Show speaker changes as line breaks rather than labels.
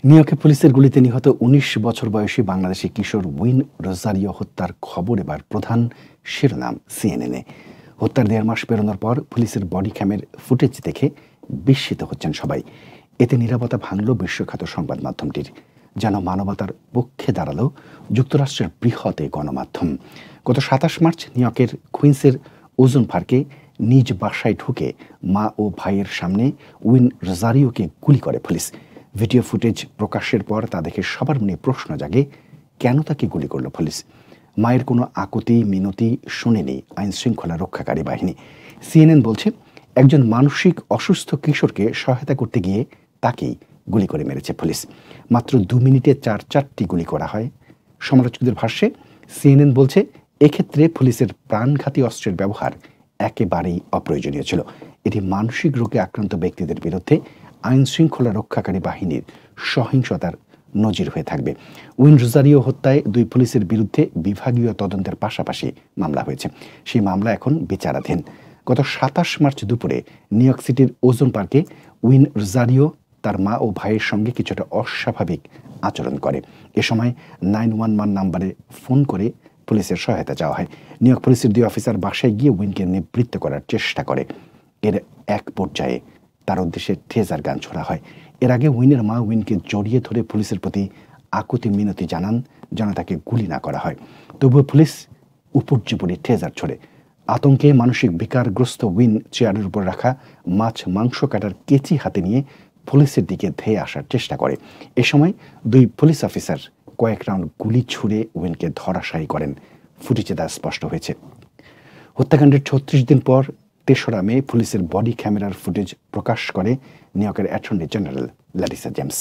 নিউইয়র্কে পুলিশের গুলিতে নিহত ১৯ বছর বয়সী বাংলাদেশি কিশোর উইন রোজারিও হত্যার খবর এবার প্রধান শিরোনাম সিএনএনে। হত্যার ১.৫ মাস পেরোনোর পর পুলিশের বডি ক্যামের ফুটেজ দেখে বিস্মিত হচ্ছেন সবাই। এতে নীরবতা ভাঙল বিশ্বখ্যাত সংবাদ মাধ্যমটির। যেন মানবতার পক্ষে দাঁড়ালো যুক্তরাষ্ট্রের বৃহৎ এই গণমাধ্যম। গত ২৭ মার্চ নিউইয়র্কের কুইন্সের ওজন পার্কে নিজ বাসায় ঢুকে মা ও ভাইয়ের সামনে উইন রোজারিওকে গুলি করে পুলিশ। ভিডিও ফুটেজ প্রকাশের পর তা দেখে সবার মনে প্রশ্ন জাগে, কেন তাকে গুলি করল পুলিশ? মায়ের কোনো আকুতি মিনতি শুনেনি আইন শৃঙ্খলা রক্ষাকারী বাহিনী। সিএনএন বলছে, একজন মানসিক অসুস্থ কিশোরকে সহায়তা করতে গিয়ে তাকেই গুলি করে মেরেছে পুলিশ। মাত্র ২ মিনিটে ৪টি গুলি করা হয়। সমালোচকদের ভাষ্যে সিএনএন বলছে, এক্ষেত্রে পুলিশের প্রাণঘাতী অস্ত্রের ব্যবহার একেবারেই অপ্রয়োজনীয় ছিল। এটি মানসিক রোগে আক্রান্ত ব্যক্তিদের বিরুদ্ধে আইন শৃঙ্খলা রক্ষাকারী বাহিনীর সহিংসতার নজির হয়ে থাকবে। উইন রোজারিও হত্যায় ২ পুলিশের বিরুদ্ধে বিভাগীয় তদন্তের পাশাপাশি মামলা হয়েছে। সেই মামলা এখন বিচারাধীন। গত ২৭ মার্চ দুপুরে নিউইয়র্ক সিটির ওজন পার্কে উইন রোজারিও তার মা ও ভাইয়ের সঙ্গে কিছুটা অস্বাভাবিক আচরণ করে। এ সময় 911 নাম্বারে ফোন করে পুলিশের সহায়তা চাওয়া হয়। নিউইয়র্ক পুলিশের ২ অফিসার বাসায় গিয়ে উইনকে নিবৃত্ত করার চেষ্টা করে। এর এক পর্যায়ে তার উদ্দেশ্যে টেজার গান ছোড়া হয়। এর আগে উইনের মা উইনকে জড়িয়ে ধরে পুলিশের প্রতি আকুতি মিনতি জানান যেন তাকে গুলি না করা হয়। তবুও পুলিশ উপর্যুপরি টেজার ছোড়ে। আতঙ্কে মানসিক বিকারগ্রস্ত উইন চেয়ারের উপর রাখা মাংস কাটার কেচি হাতে নিয়ে পুলিশের দিকে ধেয়ে আসার চেষ্টা করে। এ সময় ২ পুলিশ অফিসার কয়েক রাউন্ড গুলি ছুড়ে উইনকে ধরাশায়ী করেন। ফুটেজে তা স্পষ্ট হয়েছে। হত্যাকাণ্ডের ৩৬ দিন পর ৩রা মে পুলিশের বডি ক্যামেরার ফুটেজ প্রকাশ করে নিউইয়র্কের অ্যাটর্নি জেনারেল ল্যারিসা জেমস।